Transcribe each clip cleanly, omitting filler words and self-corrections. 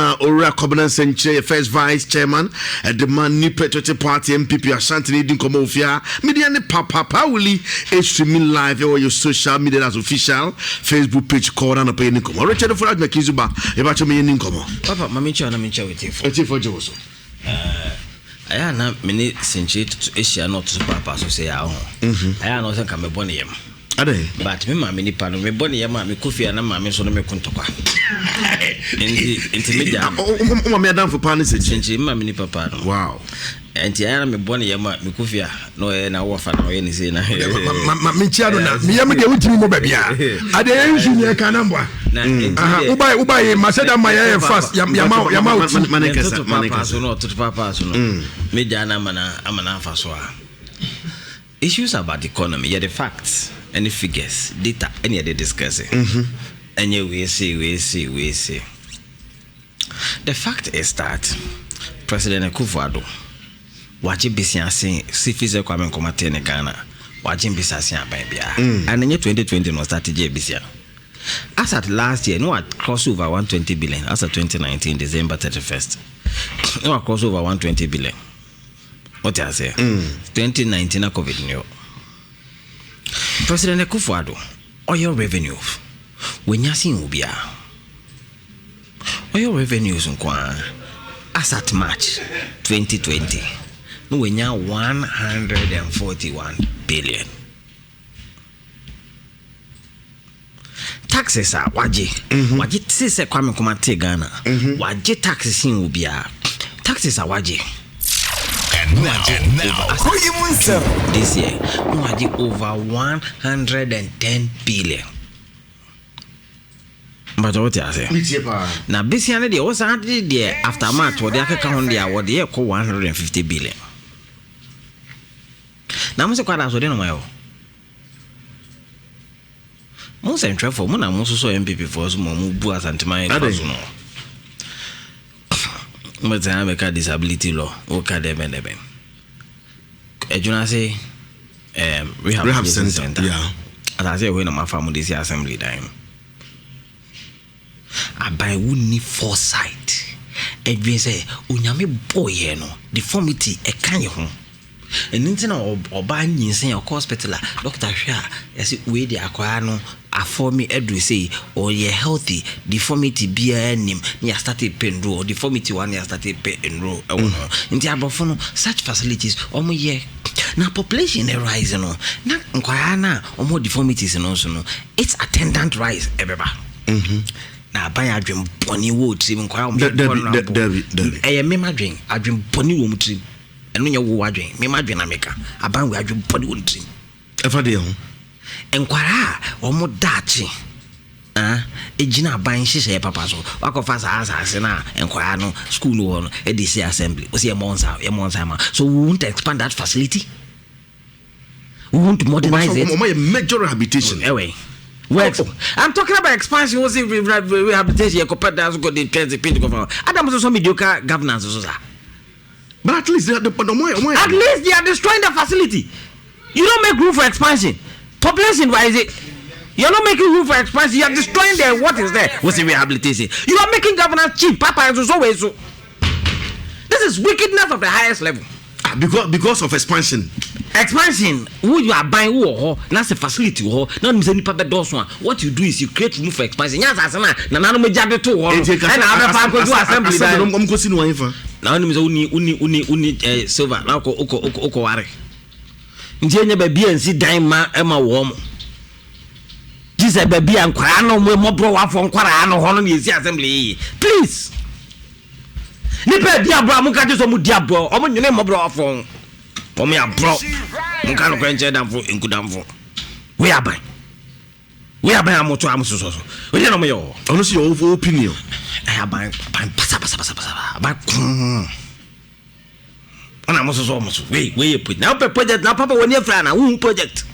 Nana Ora Covenant Century, first vice chairman at the Man New Patriotic Party MPP Ashanti Leading Comofia, Media Papa Pauli, streaming live or your social media as official Facebook page called on a paying income. Richard for Admakizuba, about your main income. Papa, Mamicha, and Mamicha with you. It's for Joso. I am not many century to Asia, not to Papa, so say, I am not a Bonniam. But me mammy ni pano me boni ya mami Kofi ana mami so no me kuntokwa enti media o me adam for pan senchi mami ni papa no wow enti ana me boni ya mami Kofi no e na wo fa na we ni say na me chia no na me yam de wutimi mo babia ade ensu ni ka na mboa na ubai maseda maya fast yama maneka so no to papa so no media na amana fa so issues about the economy, yeah, the facts and the figures, data, any of the discussing. And yeah, we see. The fact is that President Akufo-Addo, watching business saying, see physical comment commander in Ghana, watching business saying, and in 2020 no started JBC. As at last year, no, at cross over 120 billion. As at 2019, December 31st, no, cross over 120 billion. What I say? 2019 COVID new. President Akufo-Addo, oil revenue. When you see ubia, oil revenues as at March 2020, no when you 141 billion. Taxes are waji. Waji tse kwame kumate Ghana. Waji taxes in ubia. Taxes are waji. Now, this year, we over 110 billion. But what I say? Now, this year, they also had the after March, what they account there, what they call 150 billion. Now, I'm so quite as well, my own. Most entry for Mona, most so MPP for some Mubuas and my personal. But I make a disability law. Okay, them. You say, rehab center. Yeah. As I say, when my family this assembly time, I buy wouldn't need foresight. And we say, unyame boy, no deformity a can you home. And then or buying you say your hospital, Dr. Shah, as it way the aquano. For me, Edu say, or ye healthy deformity be a name. Near started pen row, deformity one year started pen and row. In the abofono, such facilities, or more ye. Now, population rise, no. Now, Quayana, or more deformities, and also no. It's attendant rise, everybody. Now, buy a dream, bonny wood, even quite a mema dream, I dream bonny wood dream. And when you're watching, mema dream, I make a bang where I dream bonny wood dream. Ever deal. Enquire or more dachi. Ejina buying she papa so. Wako fast as na enquire no school no EDC assembly. Was a monza. So we won't expand that facility. We won't modernize it. My major rehabilitation. Anyway. I'm talking about expansion. Was it rehabilitation? Compared to got the transit pin to go. Adam was also mediocre governance. But at least they are destroying the facility. You don't make room for expansion. Population wise, you're not making room for expansion. You are destroying the what is there. What's the rehabilitation? You are making governance cheap. Papa is always so. This is wickedness of the highest level. Because of expansion. Expansion. Who you are buying who? That's a facility. Not any paper does one. What you do is you create room for expansion. Yes, as na nano me jade to. And I have to assembly. I'm going to see no now uni silver. Now oko ware. Njenye baby and see dime Emma warm. Jesus baby and Quano more bro from Quarano Holland is the assembly. Please. Nipe diablo muka just omu diablo. Omu nyune mo bro from. Omu ya bro. Muka no kwenche damfo inkudamfo. We are by amoto amuso. We no me yo. Honestly your opinion. I buy pasa. Buy I'm also almost where you put now project now papa when you're flying a wound project.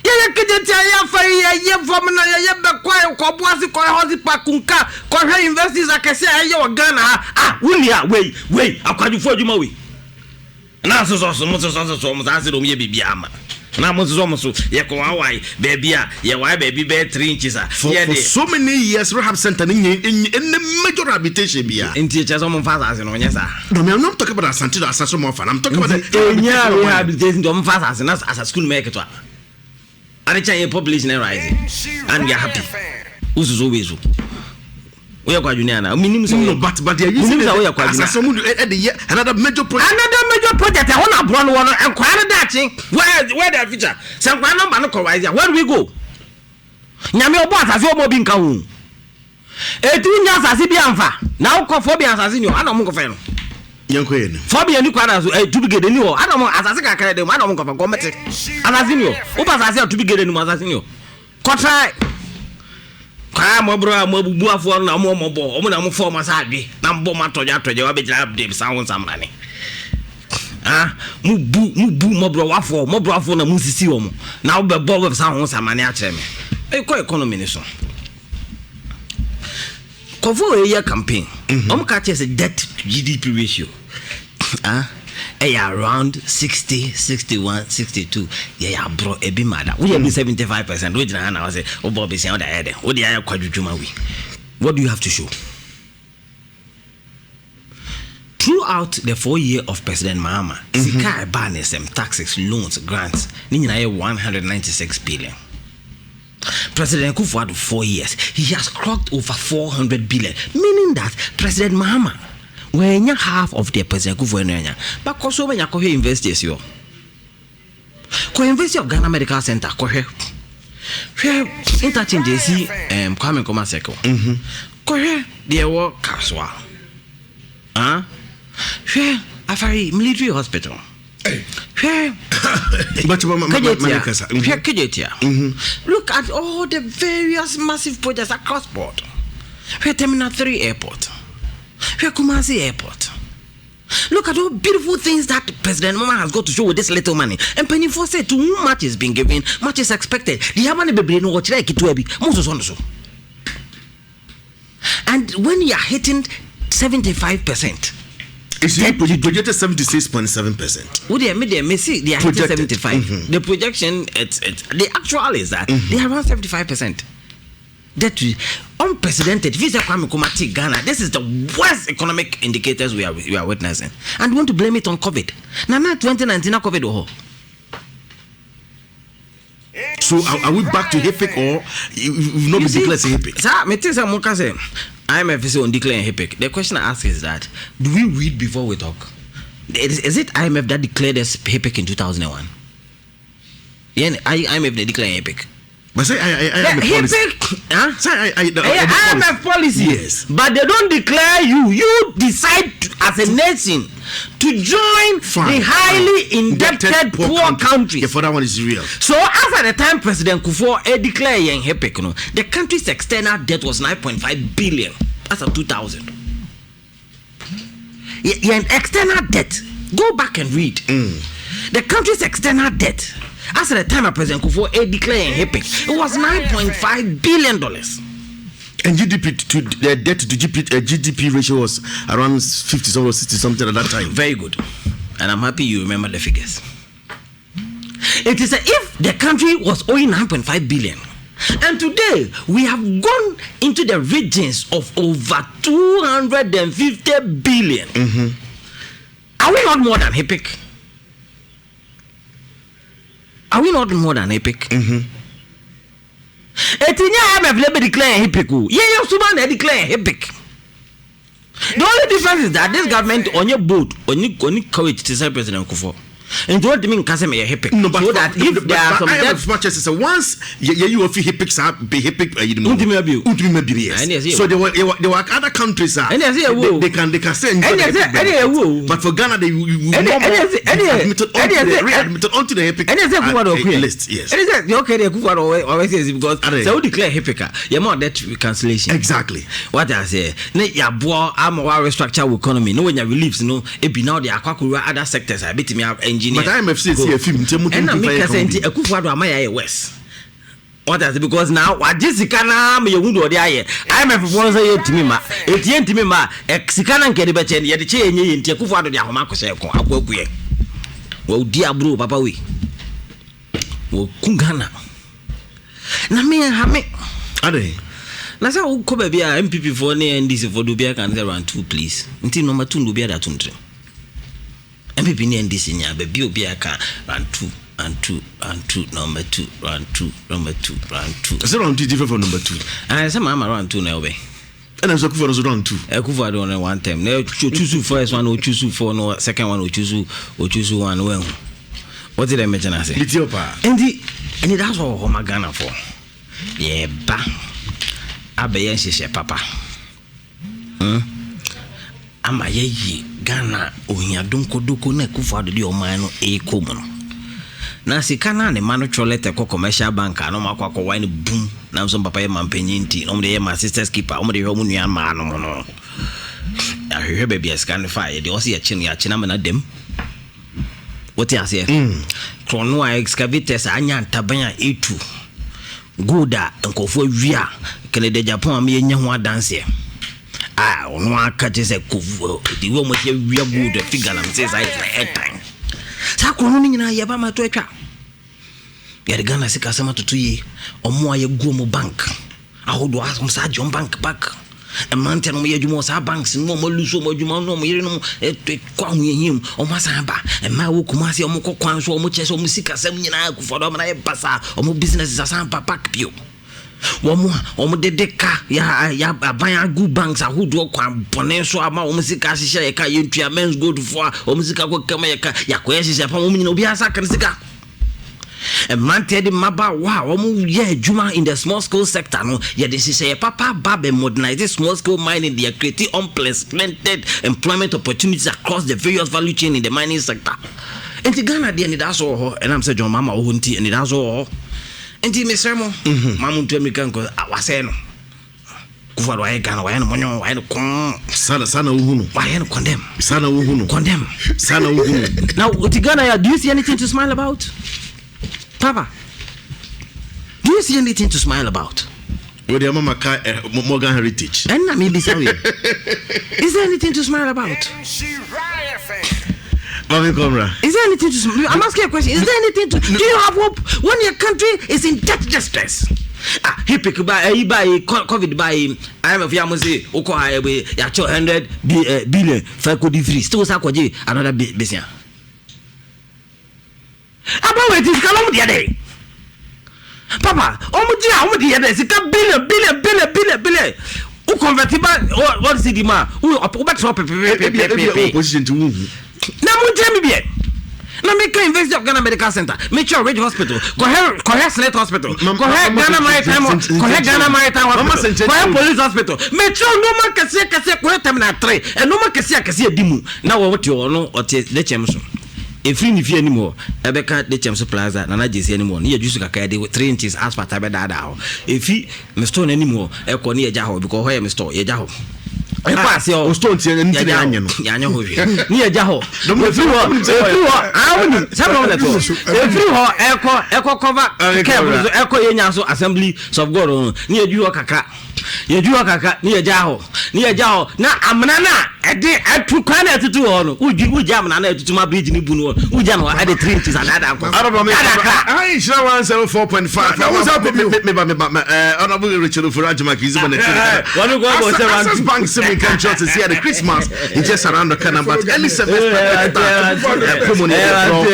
Yeah, get ya from ya quiet cobwasi hosi pakunka kwa investors akese ayo Ghana wunia wait akwa for you mawi. Na so I said o me bibiama. na mo so ye ko why baby a ye why baby be 3 inches for so many years rehab center in major rehabilitation bia enti che so mo fa asase no nya sa no me I'm not talking about asante do asase mo fa I'm talking about the rehabilitation do mo fa asase na as school make to are chan population rising and you are happy usuzo wezu we are kwajunia na minimum so no but they are using asase mo another major project I want to run one and quite that thing where the future some one number no correct where do we go nyame obo asase omo bi nka hu etu nya asase bi amfa na ukofo bi asase ni o ana mo nkofo no yanko ye ni fobia ni kwa na so tubigede ni o ana mo asase kakara de mo ana mo nkofo gomete asase ni o uba asase tubigede ni mo asase ni o kotra kwa mo bro mo bubu afo na mo bo o mo na mo form asade na mbo matoja wa be jira update sound samrani mu bu mo bro afo na mu sisi wo mo na wo be bo we sound samrani a kire me ko economy ni so Kovo a year campaign. Catches a debt to GDP ratio. Around 60, 61, 62. Yeah, bro, a bit mad. We have 75%. Which I say, oh, Bobby, say on the head. What do you have What do you have to show? Throughout the 4 years of President Mahama, Sika Banism, taxes, loans, grants, Nina 196 billion. President Kufuor 4 years, he has clocked over 400 billion, meaning that President Mahama, when you half of the President Kufuor, but also when you investors, you co-invest of Ghana Medical Center, interchange JC, Kwame Nkrumah Circle, there were Kaswa, Afari Military Hospital. Look at all the various massive projects across board. Terminal 3 Airport. Kumasi Airport. Look at all beautiful things that President Mahama has got to show with this little money. And Penny Force said to whom much is being given, much is expected. And when you are hitting 75%, it's projected 76.7%. Would they admit they see they are projected 75? The projection, it's the actual is that they are around 75%. That unprecedented. Visa Kwame Nkrumah Ghana. This is the worst economic indicators we are witnessing, and we want to blame it on COVID. Now 2019 COVID oh. So are we back to HIPIC or you've not been declared HIPIC? Sir, me tell you what say. IMF is on declaring HIPIC. The question I ask is that do we read before we talk? Is it IMF that declared us HIPIC in 2001? Yeah, IMF they declared HIPIC. But say IMF policy. Yes. But they don't declare you. You decide as a nation to join the highly indebted poor countries. Yeah, for that one is real. So after the time President Kufuor declared HIPIC, the country's external debt was 9.5 billion. That's a 2000. External debt. Go back and read. The country's external debt. As at the time of President Kufuor declaring HIPIC, it was $9.5 billion. And GDP to the debt to GDP ratio was around 50 or 60 something at that time. Very good. And I'm happy you remember the figures. It is if the country was owing 9.5 billion. And today we have gone into the regions of over 250 billion. Are we not more than HIPIC? Are we not more than HIPIC? Etinya have never declared HIPIC. Yeah, Suban declare HIPIC. The only difference is that this government on your boat, on your courage to say President Kufuor. And don't mean Kaseme HIPIC. No, but so that if there are some as much as once you have HIPICs be HIPIC yes. So there were other countries they can say but for Ghana they admitted onto the HIPIC list. Yes. And is okay they always says because so declare HIPIC you more debt cancellation. Exactly. What I say ya boa am restructure economy no when you reliefs no e be now the akwaku other sectors I bet me have engineer. But IMF says here film and I make a senti Akufo-Addo amaya west. What is it? Because now what Jessica na me yundu odi aye IMF won say yetimi ma etientimi ma exikana nkede be che ye de che enye yenti Akufo-Addo de ahoma akose ko akwakuye wo di abro papa we wo kungana na me ha me ade na say wo ko ba bia MPP for ne NDC for do bia kan say round 2 please nti number 2 do bia da tuntre MPP ne NDC nya ba bi obi aka round 2 and 2 number 2 round 2 number 2 round 2 so round 2 different from number 2 I say mama round 2 na obe and I'm so for round 2 Kufa don one time na choose first one or choose for no second one or choose one when what did I mention I say Ethiopia and that's all my Ghana for yeah ba abeyen hye papa ama ye Ghana ohia donkodoko na Kufa do o man no e komu no na sika na ne manu cholete ko commercial bank no makwa wine boom na so papa ye mampanyi nti no de ye my sister's keeper o de ho mu nua ma no no ahwehwe ba bia scan fire de o se ya china me na dem what you say chrono excavators anya ntaban a etu goda nkofo awia kele de Japan am ye nya ho adanse ono aka je se kofu di wo mo ye wia goda figure na say sai time sa chrono ni nyina ye ba ma to atwa ya Ghana sika sama tutuye omo aye guo mo bank ahodo asom sa John bank back e mante no ye dwuma sa banks no mo luso mo dwuma no mo yire no kwa hu yehim o ma sa ba e ma wo kuma se o mo kokwan so o mo chese o mo sika sam nyina akufodo mo na ye basa o mo business sa san back bio wo mo dedeka ya aban agu banks ahodo kwa bone so ama o mo sika hihye ye ka ye ntua men's gold for o mo sika ko kama ye ka ya ko ye hihye pa mo nyina obi asa kan sika a man tell maba wow juma in the small scale sector no yeah this is a papa babe modernize small scale mining they are creating unprecedented employment opportunities across the various value chain in the mining sector and the Ghana dey need that's all and I'm say John mama o nti and that's all and the mesemo mamu to American ko awase no kufa wa Ghana wa no monyo wa no kon sana uhunu wa no condemn sana uhunu now the Ghana do you see anything to smile about Papa, do you see anything to smile about? With your mama Morgan Heritage. And maybe sorry. Is there anything to smile about? Mami Comra. Is there anything to smile? I'm asking a question. Is there anything to? Do you have hope when your country is in debt distress? He pick by COVID by IMF Yamusi Oko Highway ya 100 billion for could free. Still sakwaji another business. About it is calm the day. Papa, almost the other, it's a billion. Who convertible? What is it, ma? Who are opposition to whom? Now, tell me bien. Now, make an University of Ghana Medical Center, Mitchell Ridge Hospital, Coher Select Hospital, Coher Ghana Maritime Hospital, Coher Police Hospital, Mitchell no man can say Coher Terminal 3, and no man can say Dimu. Now, what you know, or the Champion. If you need anymore, Ebeka the Champs Plaza, Nana Jesse anymore, near Jusuka 3 inches as per Tabeda. If he Mistone anymore, Eko near Jaho, because I am Mr. Yajaho. I pass your stones and Yanyo near Jaho. Echo cover Echo Yanyaso Assembly of God near Juaka. You do a near Jaho. Now, Amana. I took Kana to do on. Would you jam to my bridge in Buno? Would you add the 3 inches and I shall answer 4.5. I was up with me, Honorable Richard Furajima. One of the bank swimming countries to see the Christmas in just around the canal, but Elizabeth Christmas now,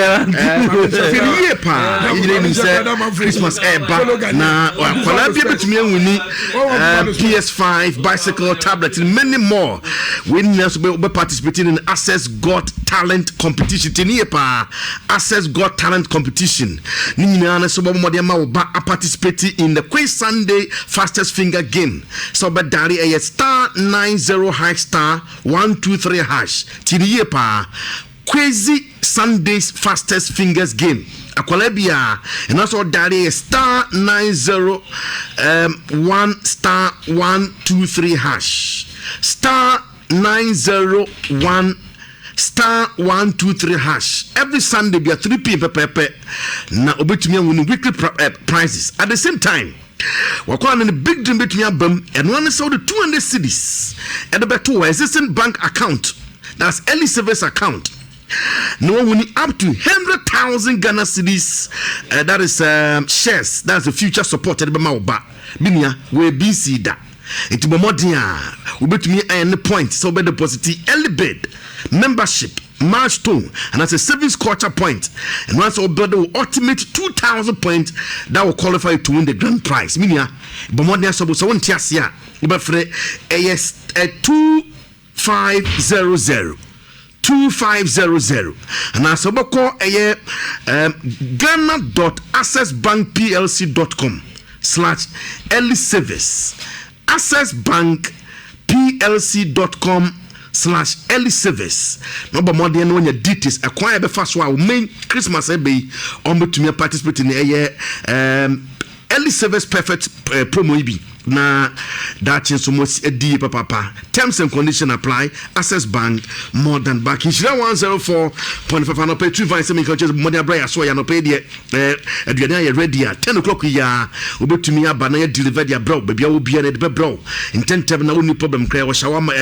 PS5, bicycle, tablet, and many more. Winners will be participating in Access Got Talent competition. Access Got Talent competition. Nina so participating in the Quiz Sunday fastest finger game. So but Dari a star 90 hash star 123 hash. Tiniepa Crazy Sundays fastest fingers game. Akwalebia and also Dari star 90 1 star 123 hash star 901 star 123 hash. Every Sunday be a 3 p.m. pepe na obetumi win weekly prizes. At the same time, we're calling the big dream between album and one is sold 200 cedis at the better existing bank account. That's early service account. No one up to 100,000 Ghana cedis. That is shares. That's the future supported by Mauba. Binia, we BC da. It's Bomodia. We bet me any point. So by deposit early bid membership. Milestone, and that's a savings quarter point. And once our brother will ultimate 2,000 points, that will qualify you to win the grand prize. Meaning, Bomodia Sobo, so one Tiasia, but for AS 2500. 2500 and as we call ghana.accessbankplc.com/early service accessbankplc.com/early service. Number more than when your details acquire the first one main Christmas be on to participate in the early service perfect promo ibi na that chance so much papa. Terms and conditions apply. Access Bank more than back. Inshira 104.5 no pay 2 vines me can just money abra so ya no pay there aduane ya ready at 10 o'clock ya obetumi aba na ya deliver dia bro baby obi na de bro in 10 na no problem cry wa shawama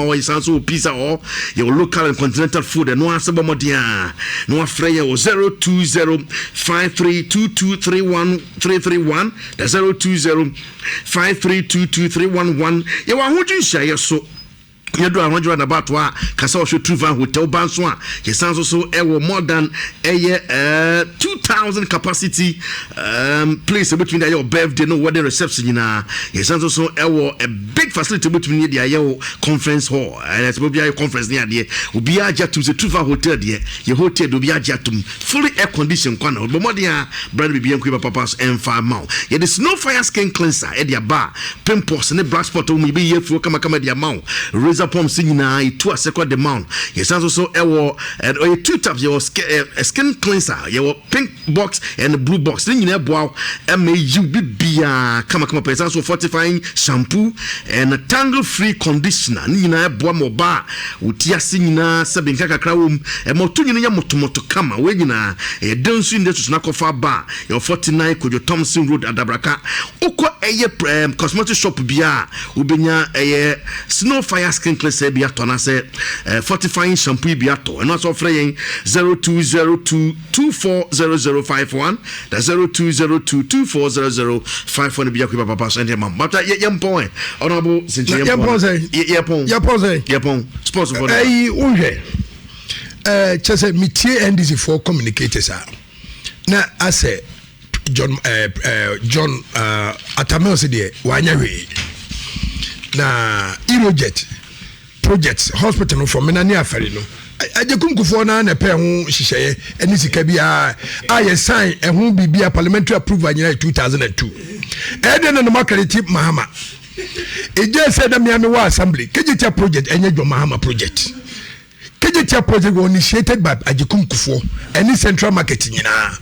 or sanso pizza or your local and continental food and no answer modia no afre ya 020532231 that's 020532231 you want who share so you do a about wa kasa o true van hotel banso a yesanso so e wo more than 2,000 capacity place between your birthday no wedding reception na yesanso so e wo a big facility between the your conference hall and it's be a conference near there obi aja to the true van hotel there your hotel do be aja to fully air condition kwana obo more than brand be bien kwa papas and farm mount ye the snow fire skin cleanser e dia bar pimples ne black spot o mi be ye fu kama dia mount razor pump signina itu asekwa the mount yes also ewo and or two types your skin cleanser your pink box and blue box then you boa MAU bibia kama person so fortifying shampoo and tangle free conditioner ni na boa moba utia signina sabinka kakra wom e moto nyina ya motomoto kama we nyina e densu inde to na kofa ba your 49 Kojo Thompson Road Adabraka uko eye cosmetic shop bia ubenya eye snow fire skin cleanser bia to na say fortifying shampoo bia to and also fraying 0202240051 that's 0202240051 bia kwa papa so ndem but yempon honorable sinche yempon sports for unhwe chese mitie NDC for communicators na ase John Atamelse de wanyahwe na Irojet projects hospital from Menani Afari no ajekunkufu na na pe ho hihye eni sika bia aye sign ehun bibia parliamentary approval nyina 2002 eden no makariti mahama eje said na me wa assembly kejitia project enye John Mahama project kejitia project was initiated by ajekunkufu eni central market nyina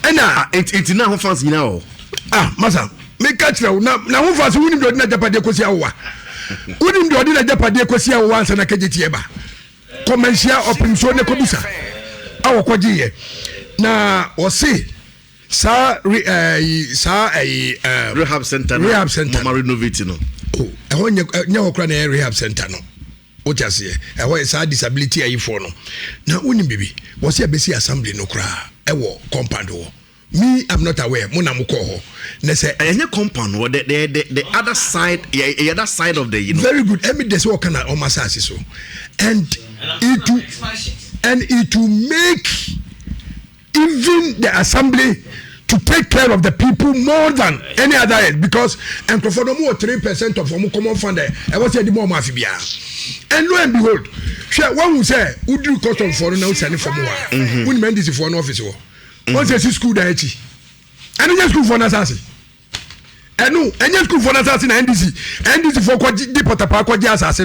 ena it na ho fans nyina o masa me catch na ho fans woni do na japade kosi awa woni do na japade kosi awa ansa na kejitia ba commercial opinion ne kobusa awo kwajiye na osi rehab center mama renovate no ehon nya okra na rehab center no o jase ehon sa disability ayifo no na woni bibi wosi abesi assembly no kra ewo compound wo me I'm not aware muna mko ho na say any compound wo the other side the other side of the you know very good evidence wo kana o masasi so and it will make even the assembly to take care of the people more than any other head because and for no more 3% of our common fund I was say the more mafia and lo and behold one who say who do cost of foreign now send for more when men this for an office once a school that and just school for assassin and no and just school for assassin NDC for kwa di potapa kwa assassin